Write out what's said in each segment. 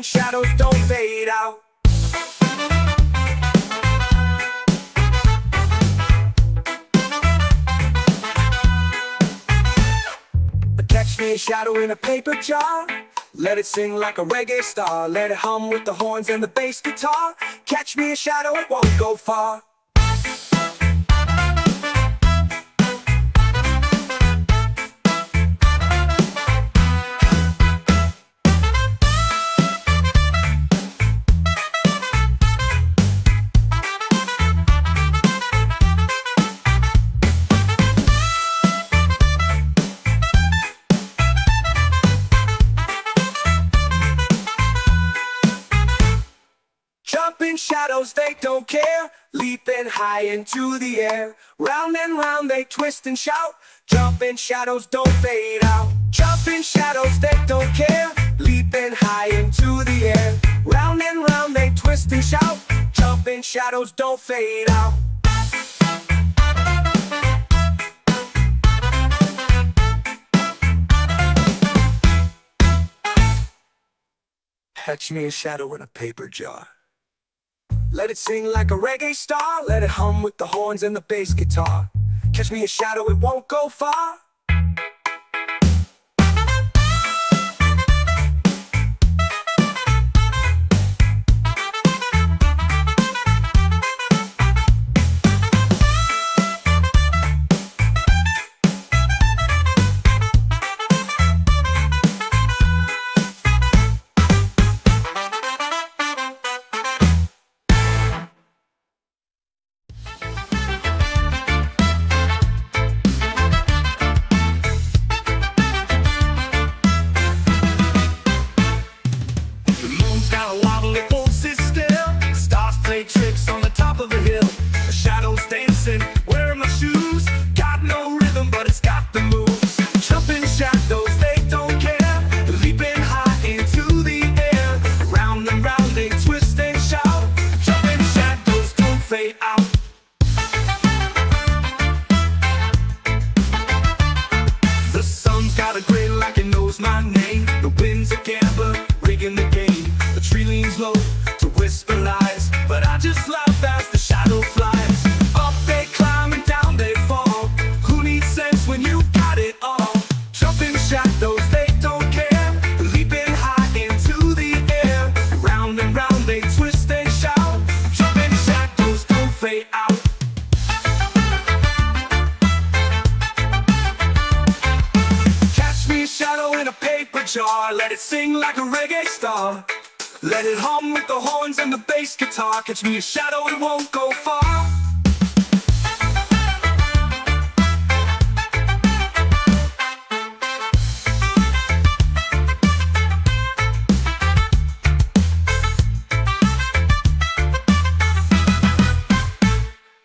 shadows don't fade out. Catch me a shadow in a paper jar. Let it sing like a reggae star. Let it hum with the horns and the bass guitar. Catch me a shadow, it won't go far. Jumping shadows, they don't care. Leaping high into the air. Round and round they twist and shout. Jumping shadows don't fade out. Jumping shadows, they don't care. Leaping high into the air. Round and round they twist and shout. Jumping shadows don't fade out. Catch me a shadow in a paper jar. Let it sing like a reggae star. Let it hum with the horns and the bass guitar. Catch me a shadow, it won't go far. Tricks on the top of the hill. The shadows dancing, wearing my shoes. Got no rhythm, but it's got the moves. Jumping shadows, they don't care. Leaping high into the air. Round and round they twist and shout. Jumping shadows don't fade out. The sun's got a grin like it knows my name. The wind's a gambler, rigging the game. The tree leans low to whisper lies, but I just laugh as the shadow flies. Up they climb and down they fall. Who needs sense when you've got it all? Jumping shadows, they don't care. Leaping high into the air. Round and round they twist and shout. Jumping shadows don't fade out. Catch me a shadow in a paper jar. Let it sing like a reggae star. Let it hum with the horns and the bass guitar. Catch me a shadow, it won't go far.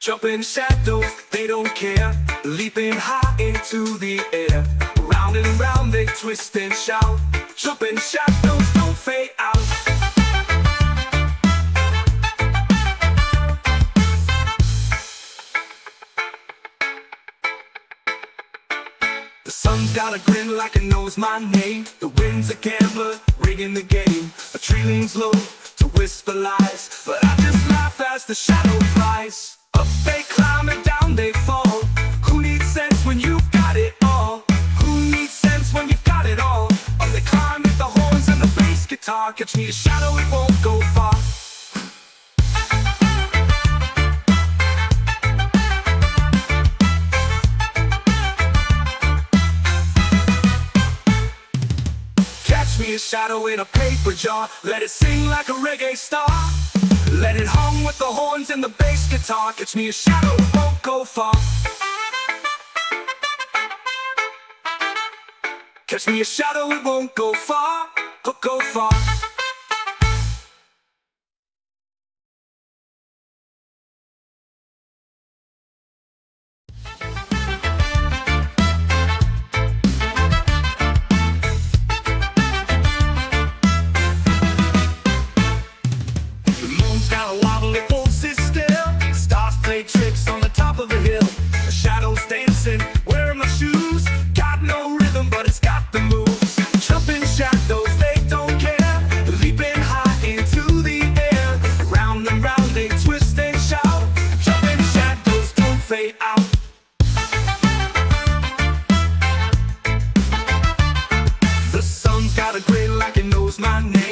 Jumping shadows, they don't care. Leaping high into the air. Round and round they twist and shout. Jumping shadows don't fade out. The sun's got a grin like it knows my name. The wind's a gambler, rigging the game. A tree leans low to whisper lies, but I just laugh as the shadow flies. Up they climb and down they fall. Who needs sense when you've got it all? Who needs sense when you've got it all? Up they climb with the horns and the bass guitar. Catch me a shadow, it won't go far. Me a shadow in a paper jar. Let it sing like a reggae star. Let it hum with the horns and the bass guitar. Catch me a shadow, it won't go far. Catch me a shadow, it won't go far. Go far. Tricks on the top of the hill. The shadows dancing, wearing my shoes. Got no rhythm, but it's got the moves. Jumping shadows, they don't care.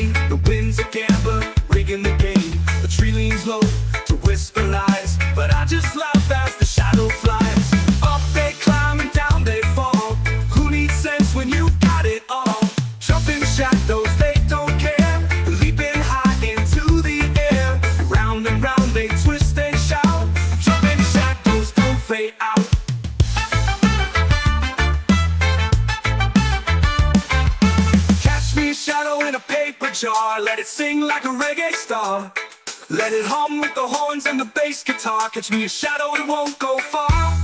name. The wind's a gambler, rigging the game. The tree leans low to whisper lies, but I just laugh as the shadow flies. Up they climb and down they fall. Who needs sense when you've got it all? Jumping shadows, they don't care. Leaping high into the air. Round and round they twist and shout. Jumping shadows don't fade out. Catch me a shadow in a paper jar. Let it sing like a reggae star. Let it hum with the horns and the bass guitar. Catch me a shadow, it won't go far.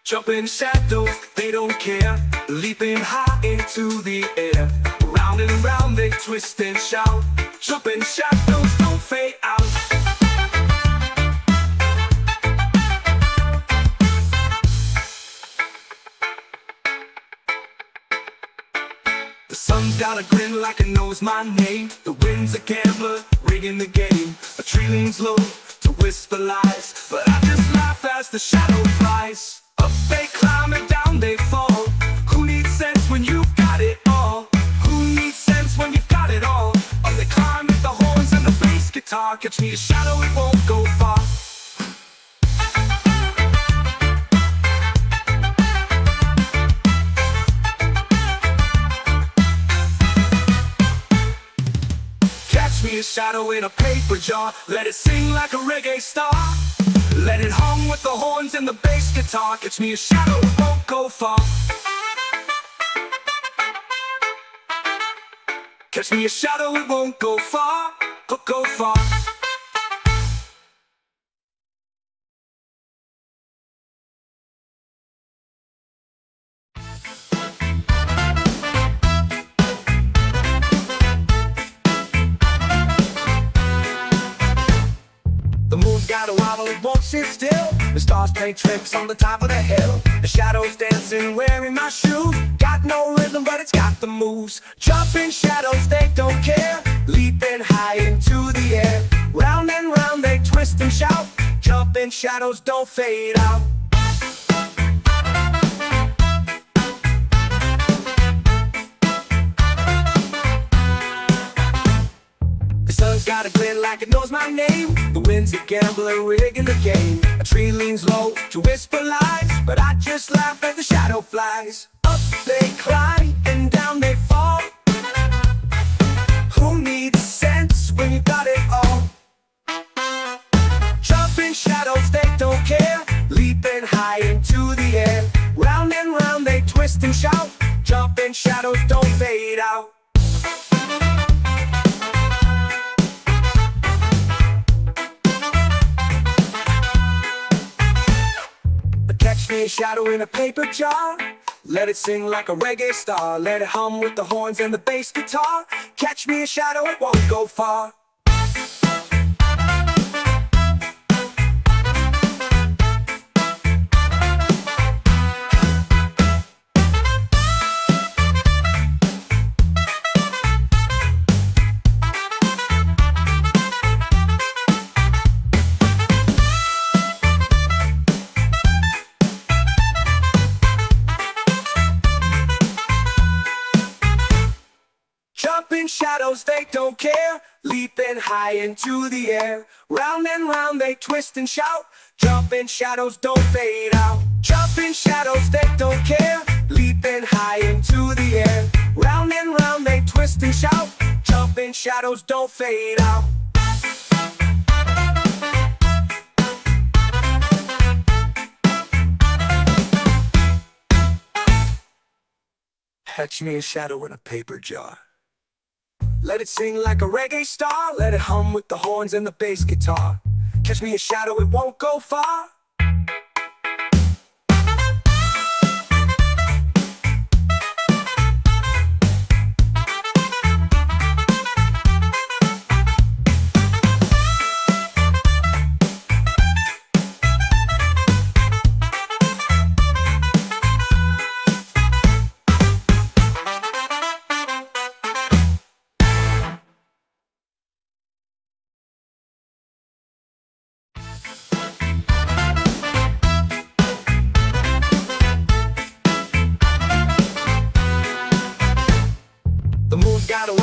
Jumping shadows, they don't care. Leaping high into the air. Round and round they twist and shout. Jumping shadows don't fade out. The sun's got a grin like it knows my name. The wind's a gambler, rigging the game. A tree leans low to whisper lies, but I just laugh as the shadow flies. Up they climb and down they fall. Who needs sense when you've got it all? Who needs sense when you've got it all? Up they climb with the horns and the bass guitar. Catch me a shadow, it won't go far. Catch me a shadow in a paper jar. Let it sing like a reggae star. Let it hum with the horns and the bass guitar. Catch me a shadow, it won't go far. Catch me a shadow, it won't go far. Go far. The moon's got a wobble, it won't sit still. The stars play tricks on the top of the hill. The shadows dancing, wearing my shoes. Got no rhythm, but it's got the moves. Jumping shadows, they don't care. Leaping high into the air. Round and round they twist and shout. Jumping shadows don't fade out. The sun's got a glint like it knows my name. The wind's a gambler, rigging the game. A tree leans low to whisper lies, but I just laugh as the shadow flies. Up they climb and down they fall. Who needs sense when you got it all? Jumping shadows, they don't care. Leaping high into the air. Round and round they twist and shout. Jumping shadows don't fade out. Catch me a shadow in a paper jar. Let it sing like a reggae star. Let it hum with the horns and the bass guitar. Catch me a shadow, it won't go far. Jumping shadows, they don't care. Leaping high into the air. Round and round they twist and shout. Jumping shadows don't fade out. Jumping shadows, they don't care. Leaping high into the air. Round and round they twist and shout. Jumping shadows don't fade out. Catch me a shadow in a paper jar. Let it sing like a reggae star. Let it hum with the horns and the bass guitar. Catch me a shadow, it won't go far.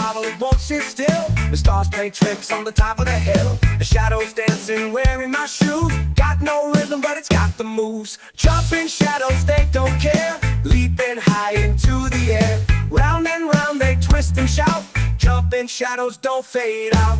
wobble, it won't sit still. The stars play tricks on the top of the hill. The shadows dancing, wearing my shoes. Got no rhythm, but it's got the moves. Jumping shadows, they don't care. Leaping high into the air. Round and round they twist and shout. Jumping shadows don't fade out.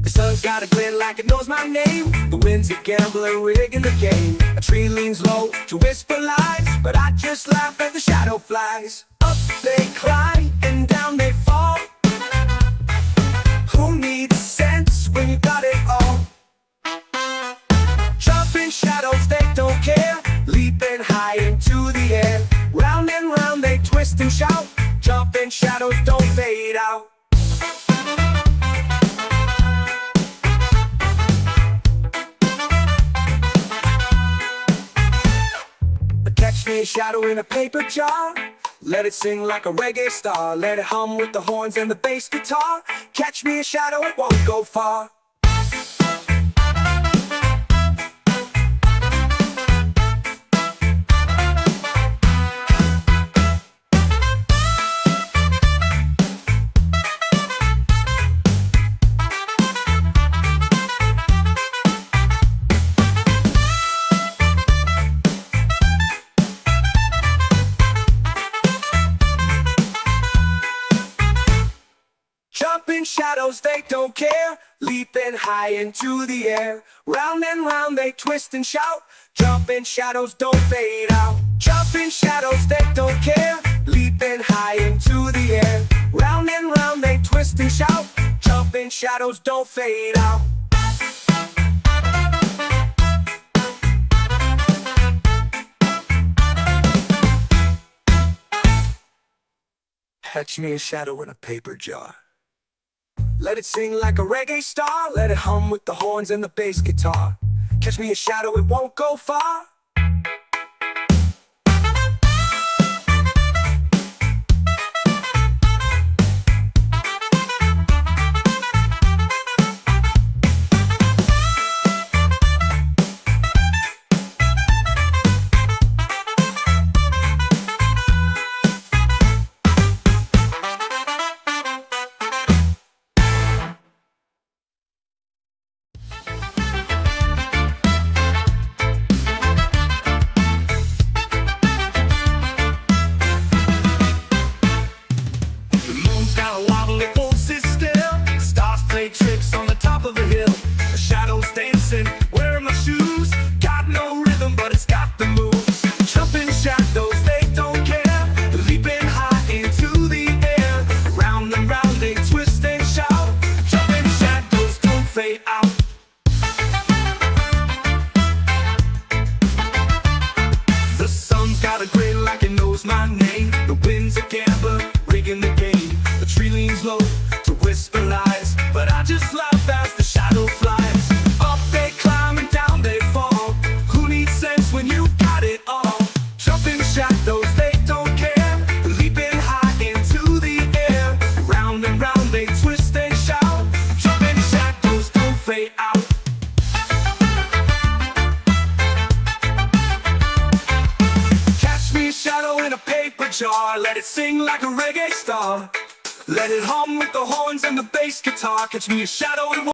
The sun's got a glint like it knows my name. The wind's a gambler, rigging the game. A tree leans low to whisper lies, but I just laugh as the shadow flies. Up they climb and down they fall. Who needs sense when you got it all? Jumping shadows, they don't care. Leaping high into the air. Round and round they twist and shout. Jumping shadows don't fade out. Catch me a shadow in a paper jar. Let it sing like a reggae star. Let it hum with the horns and the bass guitar. Catch me a shadow, it won't go far. Jumping shadows, they don't care. Leaping high into the air. Round and round they twist and shout. Jumping shadows don't fade out. Jumping shadows, they don't care. Leaping high into the air. Round and round they twist and shout. Jumping shadows don't fade out. Catch me a shadow in a paper jar. Let it sing like a reggae star. Let it hum with the horns and the bass guitar. Catch me a shadow, it won't go far. Tricks on the top of the hill. The shadows dancing, wearing my shoes. Got no rhythm, but it's got the moves. Jumping shadows, they don't care. Leaping high into the air. Round and round they twist and shout. Jumping shadows don't fade out. The sun's got a grin like it knows my name. The wind's a gambler, rigging the game. The tree leans low to whisper lies, but I just laugh as the shadow flies. Up they climb and down they fall. Who needs sense when you've got it all? Jumping shadows, they don't care. Leaping high into the air. Round and round they twist and shout. Jumping shadows don't fade out. Catch me a shadow in a paper jar. Let it sing like a reggae star. Let it hum with the horns and the bass guitar. Catch me a shadow and